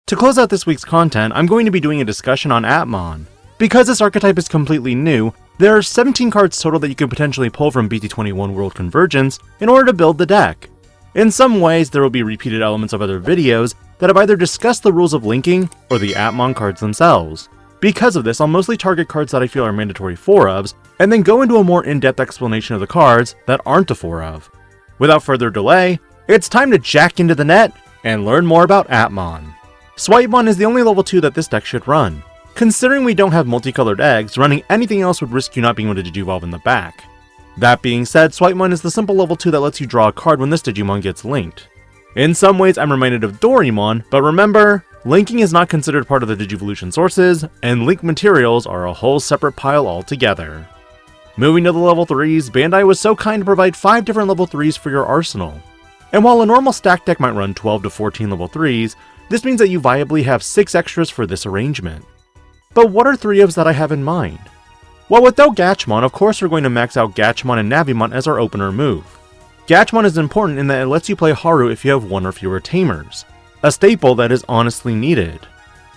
To close out this week's content, I'm going to be doing a discussion on Atmon. Because this archetype is completely new, there are 17 cards total that you could potentially pull from BT21 World Convergence in order to build the deck. In some ways, there will be repeated elements of other videos that have either discussed the rules of linking or the Atmon cards themselves. Because of this, I'll mostly target cards that I feel are mandatory 4-ofs, and then go into a more in-depth explanation of the cards that aren't a 4-of. Without further delay, it's time to jack into the net and learn more about Atmon. Swipemon is the only level 2 that this deck should run. Considering we don't have multicolored eggs, running anything else would risk you not being able to Digivolve in the back. That being said, Swipemon is the simple level 2 that lets you draw a card when this Digimon gets linked. In some ways, I'm reminded of Dorimon, but remember, linking is not considered part of the Digivolution sources, and link materials are a whole separate pile altogether. Moving to the level 3s, Bandai was so kind to provide 5 different level 3s for your arsenal. And while a normal stack deck might run 12 to 14 level 3s, this means that you viably have 6 extras for this arrangement. But what are 3-ofs that I have in mind? Well, with dogatchmon, of course we're going to max out gatchmon and navimon as our opener move. Gatchmon is important in that it lets you play haru if you have 1 or fewer tamers, a staple that is honestly needed.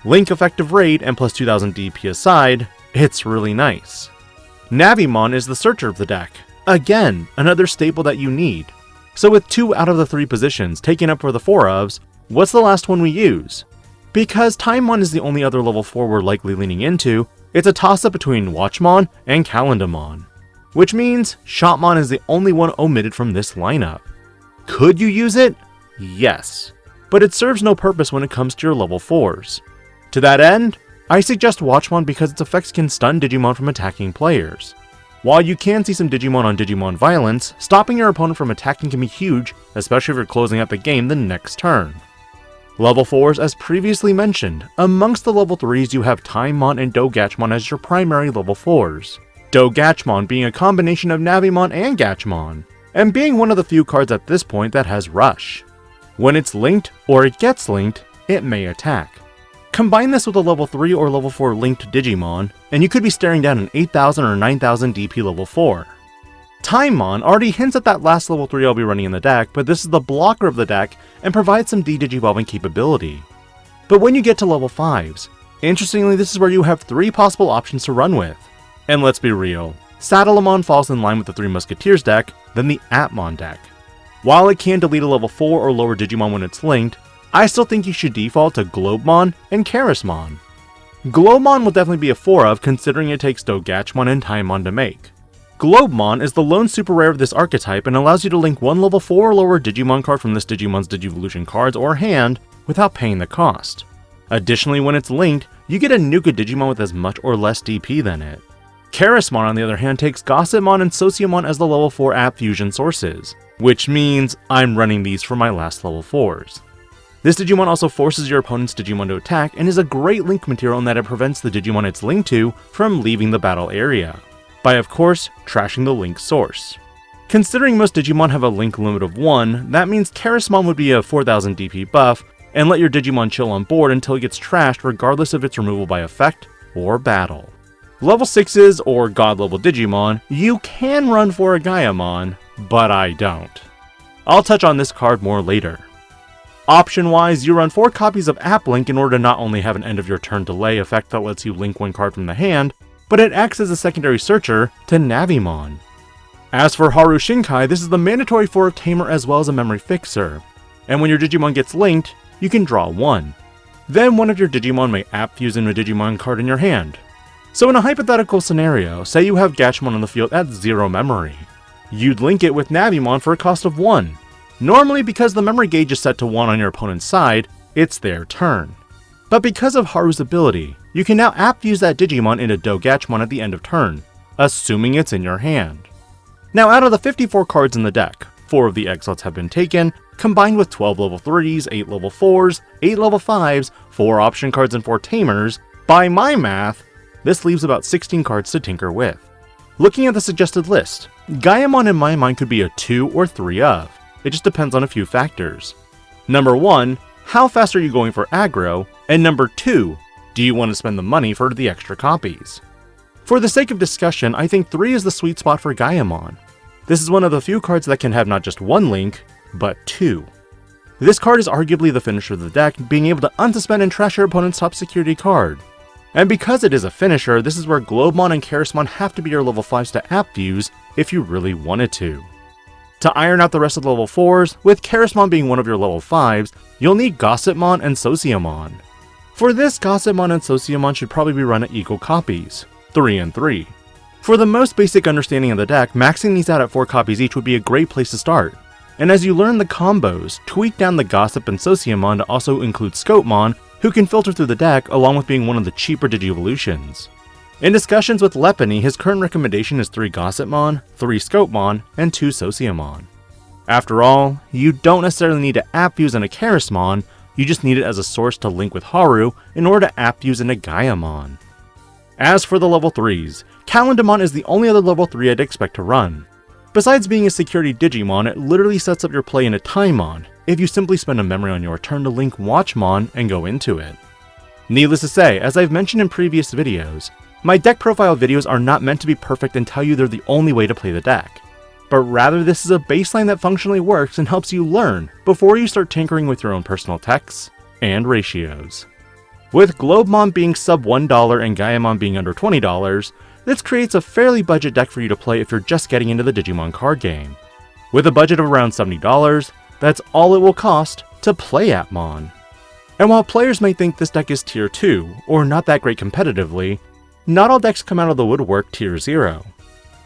Link effective rate and plus 2000 DP aside, it's really nice. Navimon is the searcher of the deck, again, another staple that you need. So with 2 out of the 3 positions taken up for the 4-ofs, what's the last one we use? Because Timemon is the only other level 4 we're likely leaning into, it's a toss-up between Watchmon and Calendamon. Which means Shotmon is the only one omitted from this lineup. Could you use it? Yes. But it serves no purpose when it comes to your level 4s. To that end, I suggest Watchmon because its effects can stun Digimon from attacking players. While you can see some Digimon on Digimon violence, stopping your opponent from attacking can be huge, especially if you're closing out the game the next turn. Level 4s, as previously mentioned, amongst the level 3s you have Timemon and dogatchmon as your primary level 4s. Dogatchmon being a combination of navimon and gatchmon, and being one of the few cards at this point that has rush. When it's linked, or it gets linked, it may attack. Combine this with a level 3 or level 4 linked Digimon, and you could be staring down an 8000 or 9000 DP level 4. Timemon already hints at that last level 3 I'll be running in the deck, but this is the blocker of the deck and provides some de-digivolving capability. But when you get to level 5s, interestingly this is where you have 3 possible options to run with. And let's be real, Saddleamon falls in line with the Three Musketeers deck than the Appmon deck. While it can delete a level 4 or lower Digimon when it's linked, I still think you should default to globemon and charismon. Globemon will definitely be a 4-of considering it takes dogatchmon and Timemon to make. Globemon is the lone super rare of this archetype and allows you to link 1 level 4 or lower Digimon card from this Digimon's Digivolution cards or hand without paying the cost. Additionally, when it's linked, you get a nuke Digimon with as much or less DP than it. Charismon on the other hand takes gossipmon and sociamon as the level 4 app fusion sources, which means I'm running these for my last level 4s. This Digimon also forces your opponent's Digimon to attack and is a great link material in that it prevents the Digimon it's linked to from leaving the battle area, by of course trashing the link source. Considering most Digimon have a link limit of 1, that means Charismon would be a 4000 DP buff and let your Digimon chill on board until it gets trashed regardless of its removal by effect or battle. Level 6s or god level Digimon, you can run for a Gaiamon, but I don't. I'll touch on this card more later. Option-wise, you run 4 copies of Applink in order to not only have an end of your turn delay effect that lets you link 1 card from the hand, but it acts as a secondary searcher to Navimon. As for Haru Shinkai, this is the mandatory 4 tamer as well as a memory fixer, and when your Digimon gets linked, you can draw 1. Then one of your Digimon may app fuse into a Digimon card in your hand. So in a hypothetical scenario, say you have Gatchmon on the field at 0 memory. You'd link it with Navimon for a cost of 1. Normally, because the memory gauge is set to 1 on your opponent's side, it's their turn. But because of Haru's ability, you can now app fuse that Digimon into dogatchmon at the end of turn, assuming it's in your hand. Now out of the 54 cards in the deck, 4 of the egg slots have been taken, combined with 12 level 3s, 8 level 4s, 8 level 5s, 4 option cards and 4 tamers. By my math, this leaves about 16 cards to tinker with. Looking at the suggested list, Gaiamon in my mind could be a 2 or 3 of. It just depends on a few factors. Number 1, how fast are you going for aggro? And number 2, do you want to spend the money for the extra copies? For the sake of discussion, I think 3 is the sweet spot for Gaiamon. This is one of the few cards that can have not just 1 link, but 2. This card is arguably the finisher of the deck, being able to unsuspend and trash your opponent's top security card. And because it is a finisher, this is where globemon and charismon have to be your level 5s to app views if you really wanted to. To iron out the rest of the level 4s, with charismon being one of your level 5s, you'll need gossipmon and sociamon. For this, gossipmon and sociamon should probably be run at equal copies, 3 and 3. For the most basic understanding of the deck, maxing these out at 4 copies each would be a great place to start. And as you learn the combos, tweak down the gossip and sociamon to also include scopemon, who can filter through the deck along with being one of the cheaper Digi-evolutions. In discussions with Lepani, his current recommendation is 3 gossipmon, 3 scopemon, and 2 sociamon. After all, you don't necessarily need to app views in a charismon, you just need it as a source to link with Haru in order to app views in a gaiamon. As for the level 3s, calendamon is the only other level 3 I'd expect to run. Besides being a security Digimon, it literally sets up your play in a timemon, if you simply spend a memory on your turn to link watchmon and go into it. Needless to say, as I've mentioned in previous videos, my deck profile videos are not meant to be perfect and tell you they're the only way to play the deck, but rather this is a baseline that functionally works and helps you learn before you start tinkering with your own personal techs and ratios. With globemon being sub $1 and gaiamon being under $20, this creates a fairly budget deck for you to play if you're just getting into the Digimon card game. With a budget of around $70, that's all it will cost to play Atmon. And while players may think this deck is tier 2, or not that great competitively, not all decks come out of the woodwork tier 0.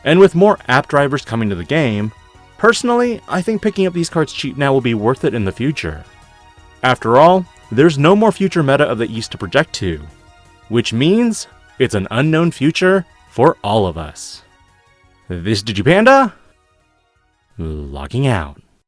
And with more app drivers coming to the game, personally, I think picking up these cards cheap now will be worth it in the future. After all, there's no more future meta of the East to project to, which means it's an unknown future for all of us. This DIGI-PANDA, logging out.